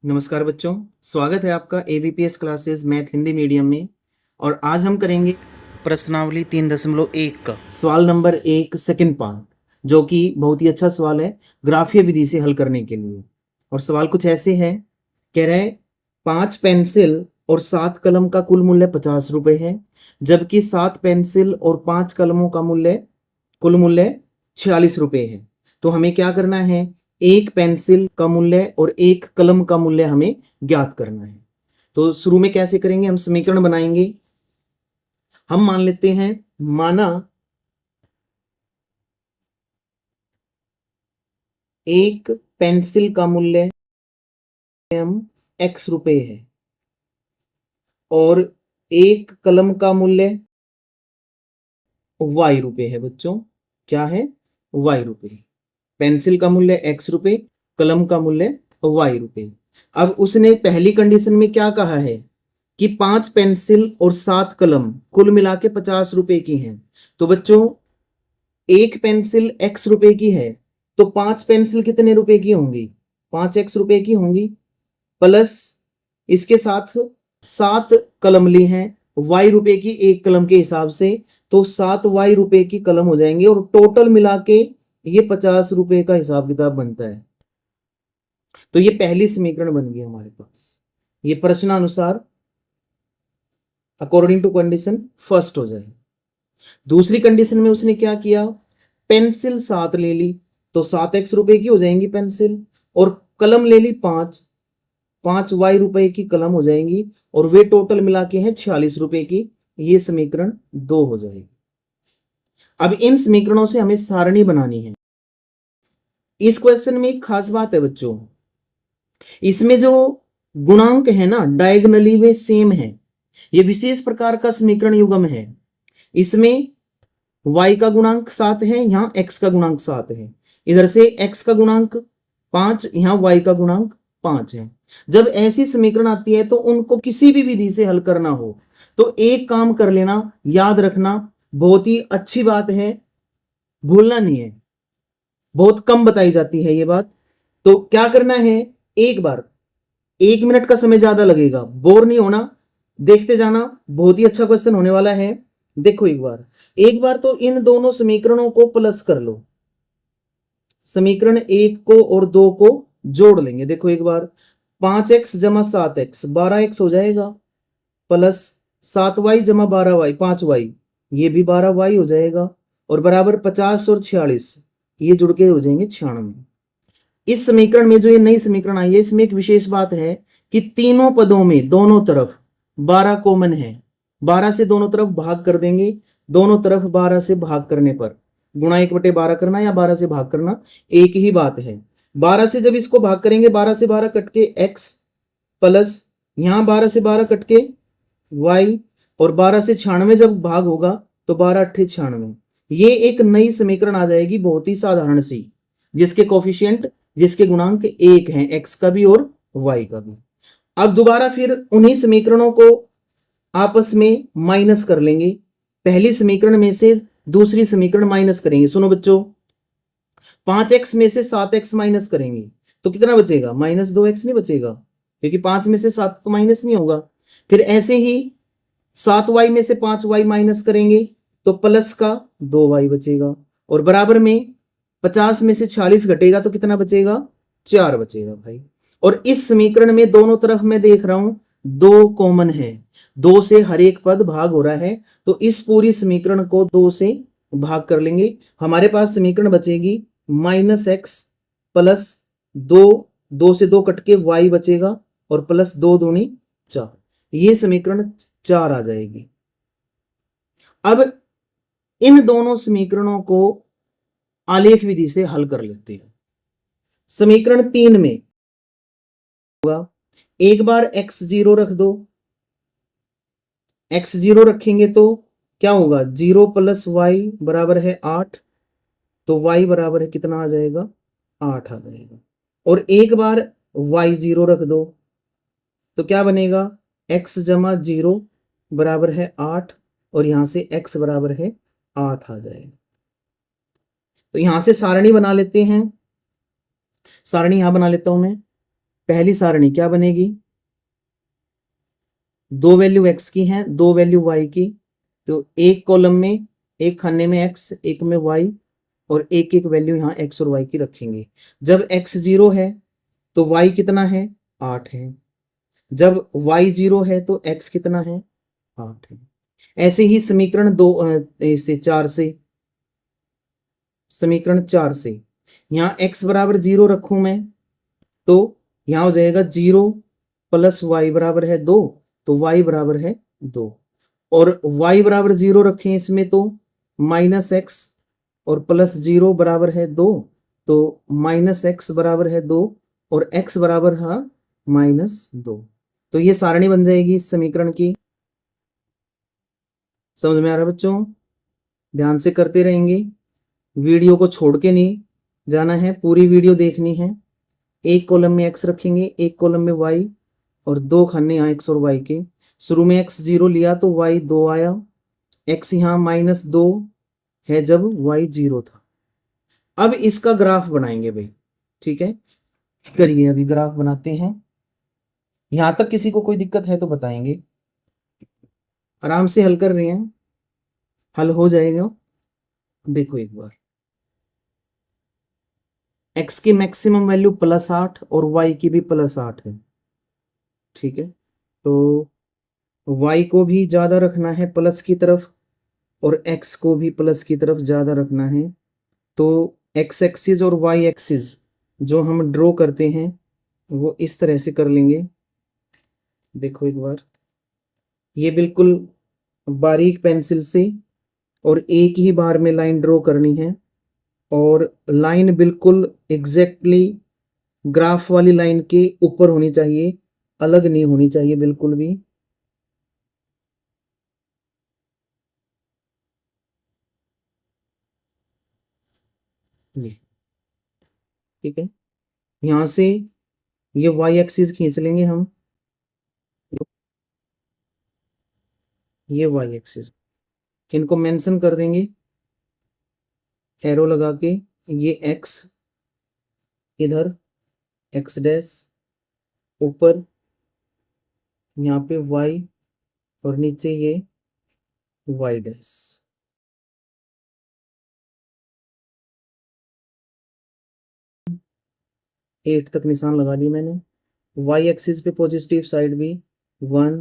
नमस्कार बच्चों, स्वागत है आपका ABPS classes math Hindi medium में। और आज हम करेंगे प्रश्नावली 3.1 का सवाल नंबर 1 सेकंड पार्ट, जो कि बहुत ही अच्छा सवाल है ग्राफीय विधि से हल करने के लिए। और सवाल कुछ ऐसे है, कह रहे हैं 5 पेंसिल और 7 कलम का कुल मूल्य 50 रुपये है, जबकि 7 पेंसिल और 5 कलमों का कुल मूल्य 46 रुपये है। तो हमें क्या करना है, एक पेंसिल का मूल्य और एक कलम का मूल्य हमें ज्ञात करना है। तो शुरू में कैसे करेंगे, हम समीकरण बनाएंगे। हम मान लेते हैं, माना एक पेंसिल का मूल्य हम x रुपए है और एक कलम का मूल्य y रुपए है। बच्चों क्या है, y रुपए। पेंसिल का मूल्य x रुपए, कलम का मूल्य y रुपए। अब उसने पहली कंडीशन में क्या कहा है कि 5 पेंसिल और 7 कलम कुल मिला के 50 रुपए की हैं। तो बच्चों एक पेंसिल x रुपए की है, तो 5 पेंसिल कितने रुपए की होंगी, 5x रुपए की होंगी, प्लस इसके साथ 7 कलम ली हैं y रुपए की एक कलम के हिसाब से, तो 7 y रुपए की कलम हो जाएंगे और टोटल मिला के ये 50 रुपए का हिसाब किताब बनता है। तो ये पहली समीकरण बन गई हमारे पास, ये प्रश्नानुसार अकॉर्डिंग टू कंडीशन फर्स्ट हो जाए। दूसरी कंडीशन में उसने क्या किया, पेंसिल 7 ले ली तो 7x रुपए की हो जाएंगी पेंसिल, और कलम ले ली 5 y रुपए की कलम हो जाएंगी, और वे टोटल मिला के हैं 46 रुपए की। ये समीकरण 2 हो जाएगी। अब इन समीकरणों से हमें सारणी बनानी है। इस क्वेश्चन में एक खास बात है बच्चों, इसमें जो गुणांक है ना डायगोनली वे सेम है। ये विशेष प्रकार का समीकरण युग्म है। इसमें y का गुणांक 7 है, यहां x का गुणांक 7 है। इधर से x का गुणांक 5, यहां y का गुणांक 5 है। जब ऐसी समीकरण आती है तो उनको किसी भी विधि से हल करना हो तो एक काम कर लेना, याद रखना, बहुत ही अच्छी बात है, भूलना नहीं है, बहुत कम बताई जाती है ये बात। तो क्या करना है, एक बार 1 मिनट का समय ज्यादा लगेगा, बोर नहीं होना, देखते जाना, बहुत ही अच्छा क्वेश्चन होने वाला है। देखो एक बार तो इन दोनों समीकरणों को प्लस कर लो, समीकरण 1 को और 2 को जोड़ लेंगे। देखो एक बार 5x जमा 7x 12x हो जाएगा, प्लस 7y जमा 12y 5y, ये भी 12y हो जाएगा, और बराबर 50 और 46 ये जुड़ के हो जाएंगे 96। इस समीकरण में जो ये नई समीकरण आई है, इसमें एक विशेष बात है कि तीनों पदों में दोनों तरफ 12 कॉमन है। 12 से दोनों तरफ भाग कर देंगे, दोनों तरफ 12 से भाग करने पर गुणा 1/12 करना या 12 से भाग करना एक ही बात है। 12 से जब इसको भाग करेंगे, 12 से 12 कट के x, प्लस यहां 12 से 12 कट के y, और 12 से 96 जब भाग होगा तो 12 8 96। ये एक नई समीकरण आ जाएगी, बहुत ही साधारण सी, जिसके कोफिशिएंट, जिसके गुणांक 1 हैं, x का भी और y का भी। अब दोबारा फिर उन्हीं समीकरणों को आपस में माइनस कर लेंगे, पहली समीकरण में से दूसरी समीकरण माइनस करेंगे। सुनो बच्चों, 5x में से 7x माइनस करेंगे तो कितना बचेगा, -2x नहीं बचेगा, क्योंकि 5 में से 7 तो माइनस नहीं होगा। फिर ऐसे ही 7y में से 5y माइनस करेंगे तो प्लस का 2y बचेगा, और बराबर में 50 में से 46 घटेगा तो कितना बचेगा, 4 बचेगा भाई। और इस समीकरण में दोनों तरफ मैं देख रहा हूं 2 कॉमन है, 2 से हर एक पद भाग हो रहा है, तो इस पूरी समीकरण को 2 से भाग कर लेंगे। हमारे पास समीकरण बचेगी -x प्लस 2 से 2 कट के y बचेगा, और प्लस 2 दूनी 4, ये समीकरण 4 आ जाएगी। अब इन दोनों समीकरणों को आलेख विधि से हल कर लेते हैं। समीकरण 3 में होगा, एक बार x0 रख दो, x0 रखेंगे तो क्या होगा, 0 प्लस y बराबर है 8, तो y बराबर है कितना आ जाएगा, 8 आ जाएगा। और एक बार y0 रख दो तो क्या बनेगा, x जमा 0 बराबर है 8, और यहां से x बराबर है 8 आ जाएगा। तो यहां से सारणी बना लेते हैं, सारणी यहां बना लेता हूं मैं। पहली सारणी क्या बनेगी, दो वैल्यू x की हैं, दो वैल्यू y की, तो एक कॉलम में, एक खाने में x, एक में y, और एक एक वैल्यू यहाँ x और y की रखेंगे। जब x 0 है तो y कितना है, 8 है। जब y 0 है तो x कितना है, 8 है। ऐसे ही समीकरण से 4 से, समीकरण 4 से यहाँ x बराबर 0 रखूं मैं, तो यहाँ हो जाएगा 0 प्लस y बराबर है 2, तो y बराबर है 2, और y बराबर 0 रखें इसमें तो माइनस एक्स, और प्लस 0 बराबर है 2, तो माइनस एक्स बराबर है 2, और x बराबर है -2। तो ये सारणी बन जाएगी इस समीकरण की। समझ में आ रहा है बच्चों? ध्यान से करते रहेंगे, वीडियो को छोड़ के नहीं जाना है, पूरी वीडियो देखनी है। एक कॉलम में x रखेंगे, एक कॉलम में y, और दो खाने यहाँ x और y के। शुरू में x 0 लिया तो y 2 आया, x यहाँ -2 है जब y 0 था। अब इसका ग्राफ बनाएंगे भाई, ठीक है, करिए अभी ग्राफ बनाते हैं। यहां तक किसी को कोई दिक्कत है तो बताएंगे, आराम से हल कर रहे हैं, हल हो जाएगा। देखो एक बार, x की मैक्सिमम वैल्यू +8 और y की भी +8 है, ठीक है, तो y को भी ज्यादा रखना है प्लस की तरफ, और x को भी प्लस की तरफ ज्यादा रखना है। तो x एक्सिस और y एक्सिस जो हम ड्रॉ करते हैं वो इस तरह से कर लेंगे। देखो एक बार, ये बिल्कुल बारीक पेंसिल से और एक ही बार में लाइन ड्रॉ करनी है, और लाइन बिल्कुल एग्जैक्टली ग्राफ वाली लाइन के ऊपर होनी चाहिए, अलग नहीं होनी चाहिए बिल्कुल भी। ये ठीक है, यहां से ये y एक्सिस खींच लेंगे हम, ये y एक्सिस, इनको मेंशन कर देंगे एरो लगा के। ये x इधर, x डैश ऊपर, यहाँ पे y, और नीचे ये y डैश। 8 तक निशान लगा ली मैंने। y एक्सिस पे पॉजिटिव साइड भी 1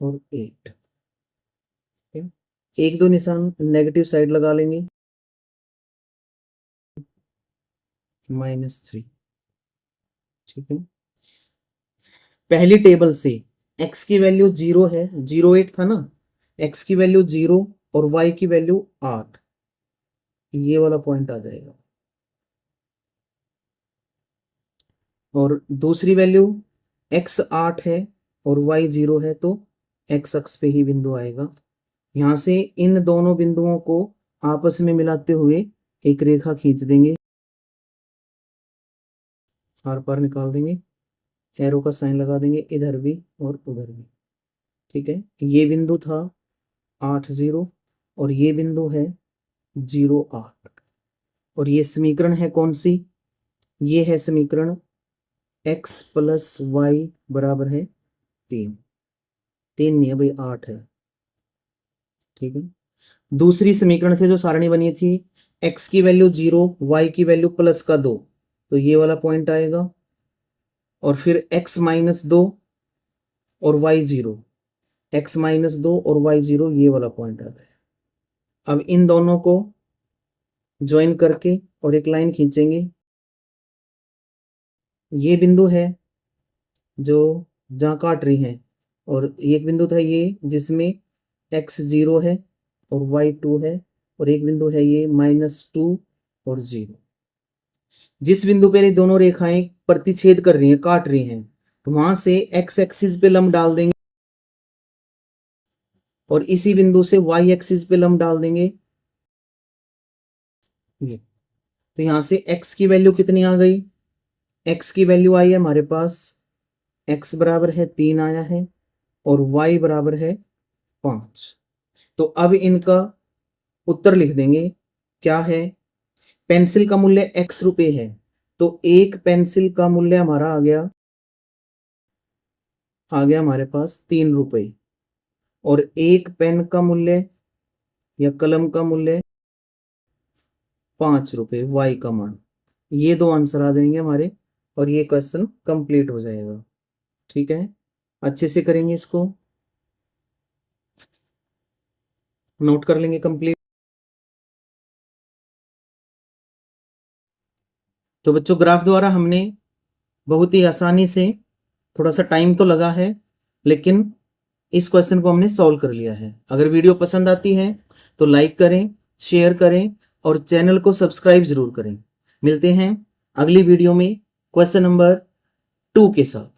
और 8, एक दो निशान नेगेटिव साइड लगा लेंगे, -3, ठीक है। पहली टेबल से x की वैल्यू 0 है, 08 था ना, x की वैल्यू 0 और y की वैल्यू 8, ये वाला पॉइंट आ जाएगा। और दूसरी वैल्यू x 8 है और y 0 है, तो x अक्ष पे ही बिंदु आएगा। यहां से इन दोनों बिंदुओं को आपस में मिलाते हुए एक रेखा खींच देंगे, आर पार निकाल देंगे, एरो का साइन लगा देंगे इधर भी और उधर भी, ठीक है। ये बिंदु था 8 0, और ये बिंदु है 0 8, और ये समीकरण है कौन सी, ये है समीकरण x + y बराबर है 3, 3 नहीं है भाई 8 है, ठीक है। दूसरी समीकरण से जो सारणी बनी थी, x की वैल्यू 0, y की वैल्यू +2, तो ये वाला पॉइंट आएगा, और फिर x -2 और y 0, x -2 और y 0, ये वाला पॉइंट आता है। अब इन दोनों को ज्वाइन करके और एक लाइन खींचेंगे, ये बिंदु है जो जहाँ काट रही है, और एक बिंदु था ये जिसमें x 0 है और y 2 है, और एक बिंदु है ये -2 और 0। जिस बिंदु पर ये दोनों रेखाएं प्रतिच्छेद कर रही हैं, काट रही हैं, तो वहां से x एक्सिस पे लंब डाल देंगे, और इसी बिंदु से y एक्सिस पे लंब डाल देंगे, ये। तो यहां से x की वैल्यू कितनी आ गई, x की वैल्यू आई है हमारे पास, x बराबर है 3 आया है, और y बराबर है 5। तो अब इनका उत्तर लिख देंगे, क्या है, पेंसिल का मूल्य x रुपए है, तो एक पेंसिल का मूल्य हमारा आ गया हमारे पास 3 रुपए, और एक पेन का मूल्य या कलम का मूल्य 5 रुपए, वाई का मान। ये दो आंसर आ जाएंगे हमारे और ये क्वेश्चन कंप्लीट हो जाएगा। ठीक है, अच्छे से करेंगे, इसको नोट कर लेंगे कंप्लीट। तो बच्चों ग्राफ द्वारा हमने बहुत ही आसानी से, थोड़ा सा टाइम तो लगा है, लेकिन इस क्वेश्चन को हमने सॉल्व कर लिया है। अगर वीडियो पसंद आती है तो लाइक करें, शेयर करें और चैनल को सब्सक्राइब जरूर करें। मिलते हैं अगली वीडियो में क्वेश्चन नंबर 2 के साथ।